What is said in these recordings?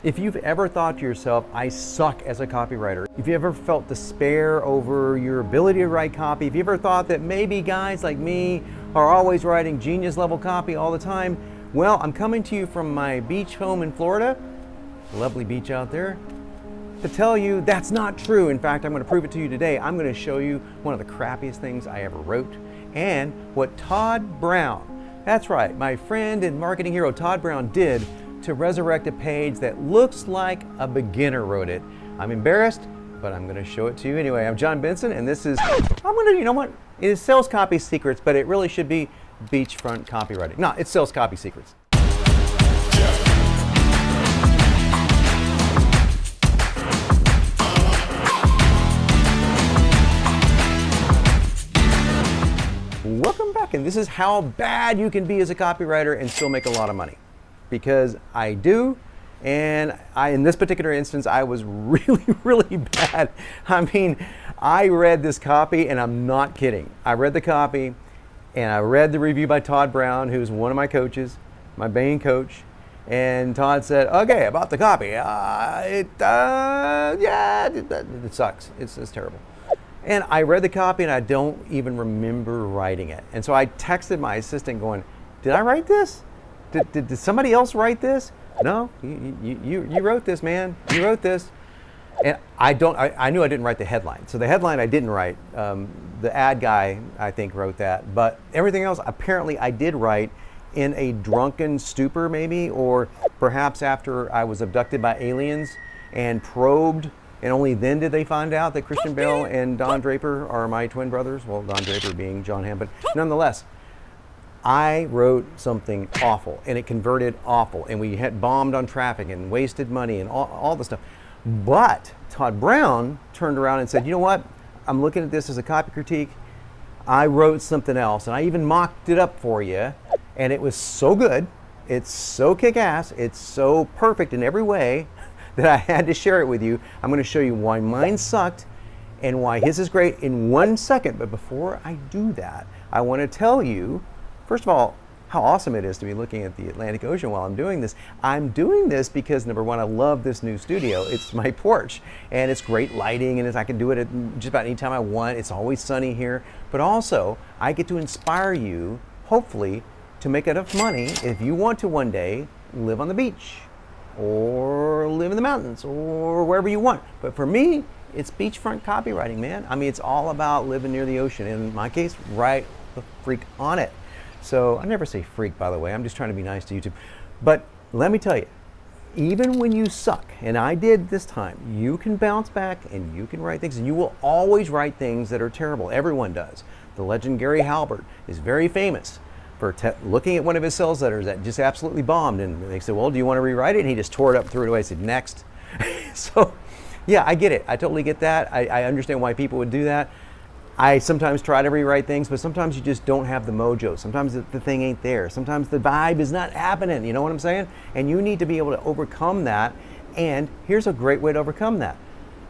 If you've ever thought to yourself, I suck as a copywriter, if you ever felt despair over your ability to write copy, if you ever thought that maybe guys like me are always writing genius level copy all the time, well, I'm coming to you from my beach home in Florida, lovely beach out there, to tell you that's not true. In fact, I'm going to prove it to you today. I'm going to show you one of the crappiest things I ever wrote and what Todd Brown, that's right, my friend and marketing hero Todd Brown did to resurrect a page that looks like a beginner wrote it. I'm embarrassed, but I'm going to show it to you anyway. I'm Jon Benson, and this is, you know what? It is Sales Copy Secrets, but it really should be beachfront copywriting. No, it's Sales Copy Secrets. Welcome back, and this is how bad you can be as a copywriter and still make a lot of money. Because I do, and in this particular instance, I was really bad. I mean, I read this copy, and I'm not kidding. I read the copy, and I read the review by Todd Brown, who's one of my coaches, my main coach, and Todd said, okay, about the copy, it sucks. It's terrible. And I read the copy, and I don't even remember writing it. And so I texted my assistant going, did I write this? Did somebody else write this? No, you wrote this, man. You wrote this. And I knew I didn't write the headline. So the headline I didn't write. The ad guy, I think, wrote that. But everything else, apparently I did write in a drunken stupor maybe, or perhaps after I was abducted by aliens and probed, and only then did they find out that Christian Bale and Don Draper are my twin brothers. Well, Don Draper being John Hamm, but nonetheless, I wrote something awful, and it converted awful, and we had bombed on traffic and wasted money and all the stuff. But Todd Brown turned around and said, you know what? I'm looking at this as a copy critique. I wrote something else, and I even mocked it up for you, and it was so good. It's so kick-ass. It's so perfect in every way that I had to share it with you. I'm going to show you why mine sucked and why his is great in 1 second. But before I do that, I want to tell you, first of all, how awesome it is to be looking at the Atlantic Ocean while I'm doing this. I'm doing this because, number one, I love this new studio. It's my porch, and it's great lighting, and I can do it at just about any time I want. It's always sunny here. But also, I get to inspire you, hopefully, to make enough money if you want to one day live on the beach or live in the mountains or wherever you want. But for me, it's beachfront copywriting, man. I mean, it's all about living near the ocean. In my case, right the freak on it. So I never say freak, by the way. I'm just trying to be nice to YouTube. But let me tell you, even when you suck, and I did this time, you can bounce back and you can write things, and you will always write things that are terrible. Everyone does. The legend Gary Halbert is very famous for looking at one of his sales letters that just absolutely bombed, and they said, well, do you want to rewrite it? And he just tore it up, threw it away, said, next. So, yeah, I get it. I totally get that. I understand why people would do that. I sometimes try to rewrite things, but sometimes you just don't have the mojo. Sometimes the thing ain't there. Sometimes the vibe is not happening. You know what I'm saying? And you need to be able to overcome that. And here's a great way to overcome that.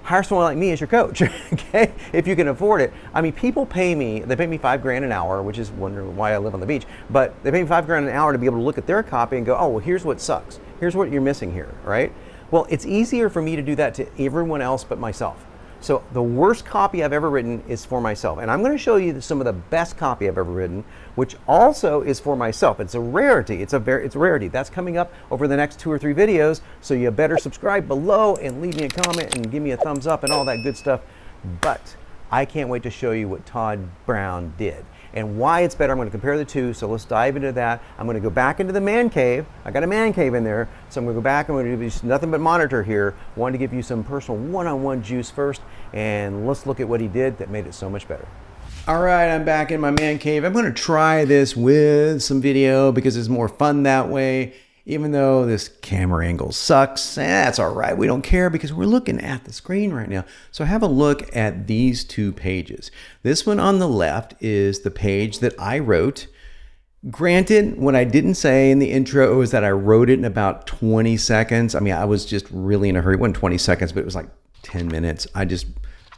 Hire someone like me as your coach, okay? If you can afford it. I mean, people pay me, they pay me $5 grand an hour, which is wondering why I live on the beach, but they pay me $5 grand an hour to be able to look at their copy and go, oh, well, here's what sucks. Here's what you're missing here, right? Well, it's easier for me to do that to everyone else but myself. So the worst copy I've ever written is for myself. And I'm going to show you some of the best copy I've ever written, which also is for myself. It's a rarity. It's a rarity. That's coming up over the next 2 or 3 videos. So you better subscribe below and leave me a comment and give me a thumbs up and all that good stuff. But I can't wait to show you what Todd Brown did and why it's better. I'm going to compare the two, so let's dive into that. I'm going to go back into the man cave. I got a man cave in there, so I'm going to go back. I'm going to give you nothing but monitor here. Wanted to give you some personal one-on-one juice first, and let's look at what he did that made it so much better. All right, I'm back in my man cave. I'm going to try this with some video because it's more fun that way. Even though this camera angle sucks, that's all right. We don't care because we're looking at the screen right now. So have a look at these 2 pages. This one on the left is the page that I wrote. Granted, what I didn't say in the intro was that I wrote it in about 20 seconds. I mean, I was just really in a hurry. It wasn't 20 seconds, but it was like 10 minutes. I just,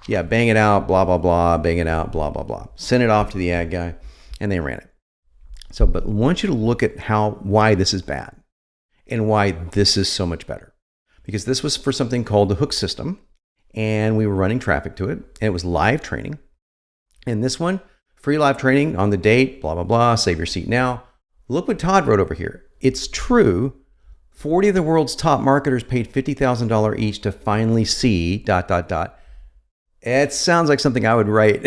bang it out, blah, blah, blah, bang it out, blah, blah, blah. Sent it off to the ad guy, and they ran it. So, but I want you to look at why this is bad and why this is so much better. because this was for something called the hook system, and we were running traffic to it, and it was live training. And this one, free live training on the date, blah, blah, blah, save your seat now. Look what Todd wrote over here. It's true. 40 of the world's top marketers paid $50,000 each to finally see ... It sounds like something I would write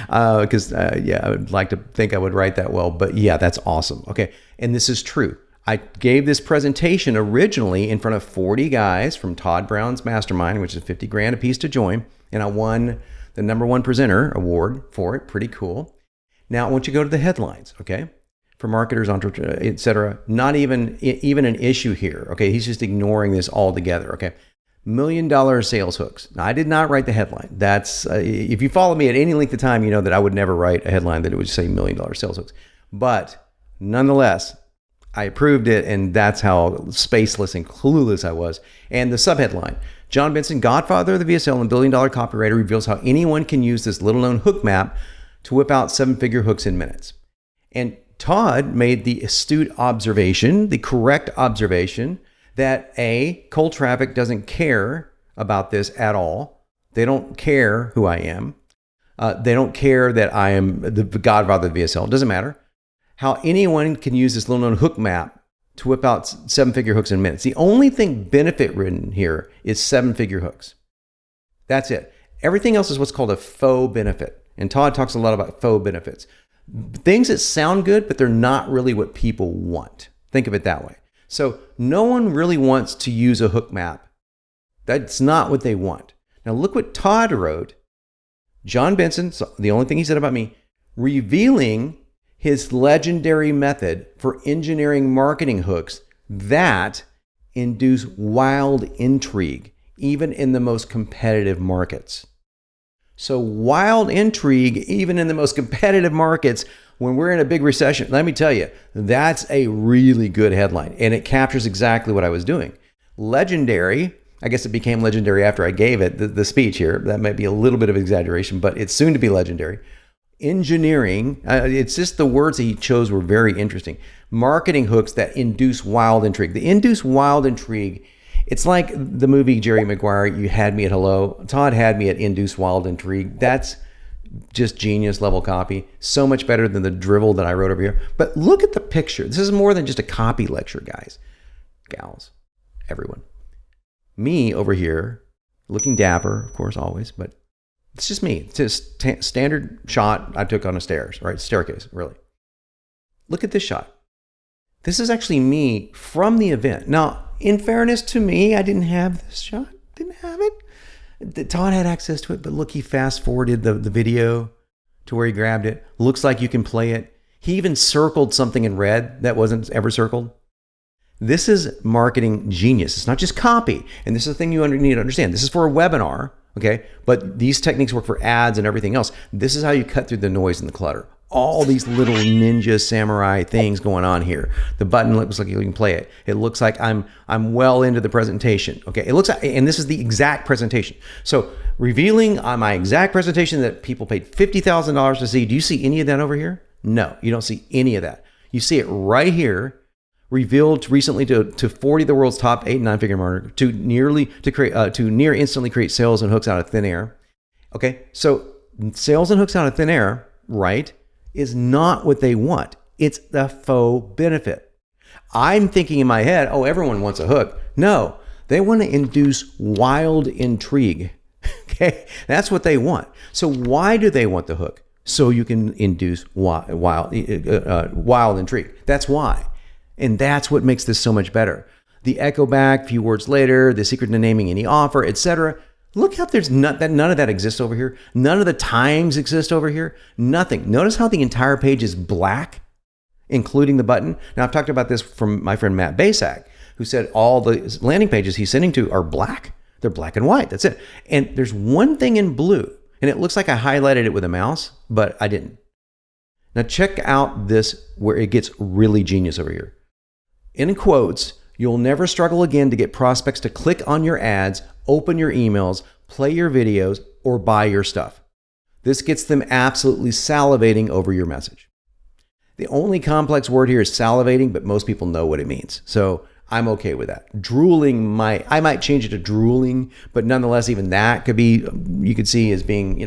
because I would like to think I would write that well, but yeah, that's awesome. Okay. And this is true. I gave this presentation originally in front of 40 guys from Todd Brown's mastermind, which is $50,000 a piece to join. And I won the #1 presenter award for it. Pretty cool. Now I want you to go to the headlines. Okay. For marketers, entrepreneurs, et cetera. Not even an issue here. Okay. He's just ignoring this altogether. Okay. $1 million sales hooks. Now, I did not write the headline. That's if you follow me at any length of time, you know that I would never write a headline that it would say $1 million sales hooks. But nonetheless, I approved it, and that's how spaceless and clueless I was. And the subheadline: Jon Benson, godfather of the VSL and $1 billion copywriter, reveals how anyone can use this little-known hook map to whip out 7-figure hooks in minutes. And Todd made the astute observation, the correct observation, that cold traffic doesn't care about this at all. They don't care who I am. They don't care that I am the godfather of the VSL. It doesn't matter. How anyone can use this little known hook map to whip out 7-figure hooks in minutes. The only thing benefit written here is 7-figure hooks. That's it. Everything else is what's called a faux benefit. And Todd talks a lot about faux benefits. Things that sound good, but they're not really what people want. Think of it that way. So no one really wants to use a hook map. That's not what they want. Now look what Todd wrote. Jon Benson, so the only thing he said about me, revealing his legendary method for engineering marketing hooks that induce wild intrigue, even in the most competitive markets. So wild intrigue, even in the most competitive markets, when we're in a big recession, let me tell you, that's a really good headline. And it captures exactly what I was doing. Legendary, I guess it became legendary after I gave it, the speech here. That might be a little bit of exaggeration, but it's soon to be legendary. Engineering, it's just the words that he chose were very interesting. Marketing hooks that induce wild intrigue. The induce wild intrigue, it's like the movie Jerry Maguire, You Had Me at Hello. Todd had me at induce wild intrigue. That's just genius level copy. So much better than the drivel that I wrote over here. But look at the picture. This is more than just a copy lecture, guys, gals, everyone. Me over here, looking dapper, of course, always, but it's just me. It's just standard shot I took on a staircase, really. Look at this shot. This is actually me from the event. Now, in fairness to me, I didn't have this shot. Didn't have it. Todd had access to it, but look, he fast forwarded the video to where he grabbed it. Looks like you can play it. He even circled something in red that wasn't ever circled. This is marketing genius. It's not just copy. And this is the thing you need to understand. This is for a webinar, okay? But these techniques work for ads and everything else. This is how you cut through the noise and the clutter. All these little ninja samurai things going on here. The button looks like you can play it. It looks like I'm well into the presentation. Okay, it looks like, and this is the exact presentation. So revealing my exact presentation that people paid $50,000 to see. Do you see any of that over here? No, you don't see any of that. You see it right here, revealed recently to 40 of the world's top 8 and 9-figure marketers to near instantly create sales and hooks out of thin air. Okay, so sales and hooks out of thin air, right, is not what they want. It's the faux benefit. I'm thinking in my head, oh, everyone wants a hook. No, they want to induce wild intrigue. Okay, that's what they want. So why do they want the hook? So you can induce wild intrigue. That's why. And that's what makes this so much better. The echo back, few words later, the secret to naming any offer, etc. Look how there's none of that exists over here. None of the times exist over here. Nothing. Notice how the entire page is black, including the button. Now, I've talked about this from my friend Matt Basak, who said all the landing pages he's sending to are black. They're black and white. That's it. And there's one thing in blue, and it looks like I highlighted it with a mouse, but I didn't. Now, check out this where it gets really genius over here. In quotes, you'll never struggle again to get prospects to click on your ads, open your emails, play your videos, or buy your stuff. This gets them absolutely salivating over your message. The only complex word here is salivating, but most people know what it means. So I'm okay with that. Drooling I might change it to drooling, but nonetheless, even that could be, you could see as being,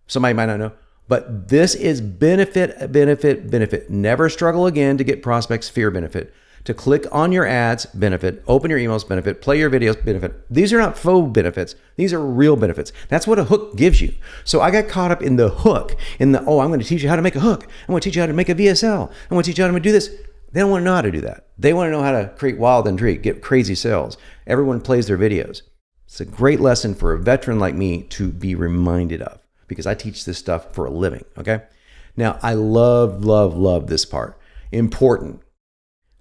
somebody might not know. But this is benefit, benefit, benefit. Never struggle again to get prospects, fear, benefit. To click on your ads, benefit. Open your emails, benefit. Play your videos, benefit. These are not faux benefits. These are real benefits. That's what a hook gives you. So I got caught up in the hook, I'm going to teach you how to make a hook. I'm going to teach you how to make a VSL. I'm going to teach you how to do this. They don't want to know how to do that. They want to know how to create wild intrigue, get crazy sales. Everyone plays their videos. It's a great lesson for a veteran like me to be reminded of, because I teach this stuff for a living, okay? Now, I love, love, love this part. Important.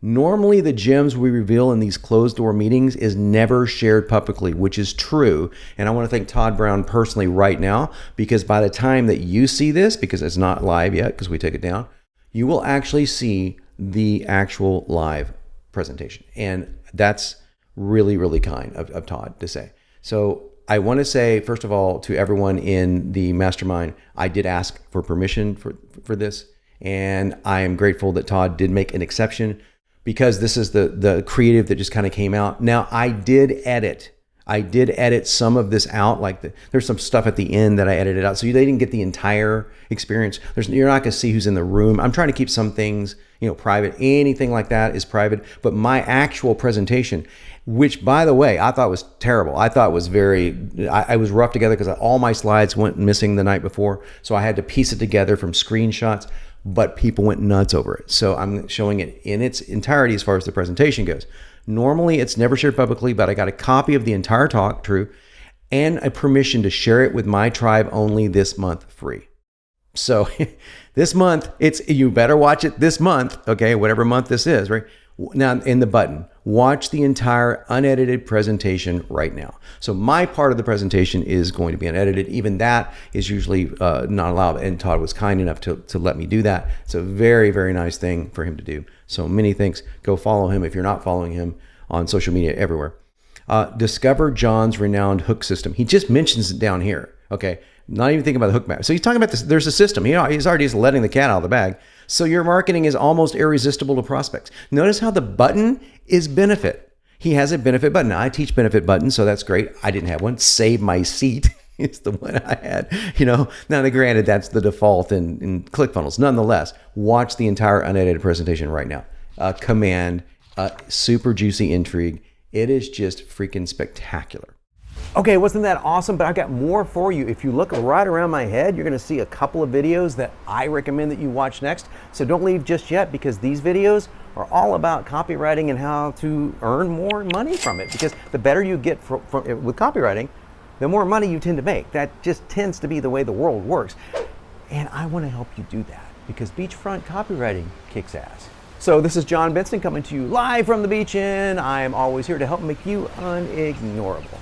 Normally, the gems we reveal in these closed door meetings is never shared publicly, which is true. And I want to thank Todd Brown personally right now, because by the time that you see this, because it's not live yet, because we took it down, you will actually see the actual live presentation. And that's really, really kind of Todd to say. So I want to say, first of all, to everyone in the mastermind, I did ask for permission for this. And I am grateful that Todd did make an exception, because this is the creative that just kind of came out. Now, I did edit some of this out. There's some stuff at the end that I edited out, so they didn't get the entire experience. You're not going to see who's in the room. I'm trying to keep some things, private. Anything like that is private. But my actual presentation, which, by the way, I thought was terrible. I thought was I was rough together because all my slides went missing the night before, so I had to piece it together from screenshots. But people went nuts over it. So I'm showing it in its entirety as far as the presentation goes. Normally, it's never shared publicly, but I got a copy of the entire talk, true, and a permission to share it with my tribe only this month free. So this month, you better watch it this month, okay, whatever month this is, right? Now, in the button, watch the entire unedited presentation right now. So my part of the presentation is going to be unedited. Even that is usually not allowed, and Todd was kind enough to let me do that. It's a very, very nice thing for him to do. So many thanks. Go follow him if you're not following him on social media everywhere. Discover Jon's renowned hook system. He just mentions it down here, okay? Not even thinking about the hook map. So he's talking about this. There's a system. He's already just letting the cat out of the bag. So your marketing is almost irresistible to prospects. Notice how the button is benefit. He has a benefit button. Now, I teach benefit buttons, so that's great. I didn't have one. Save my seat is the one I had. Now, granted, that's the default in ClickFunnels. Nonetheless, watch the entire unedited presentation right now. Command, super juicy intrigue. It is just freaking spectacular. Okay, wasn't that awesome? But I've got more for you. If you look right around my head, you're going to see a couple of videos that I recommend that you watch next. So don't leave just yet, because these videos are all about copywriting and how to earn more money from it. Because the better you get with copywriting, the more money you tend to make. That just tends to be the way the world works. And I want to help you do that, because beachfront copywriting kicks ass. So this is Jon Benson coming to you live from the beach, and I am always here to help make you unignorable.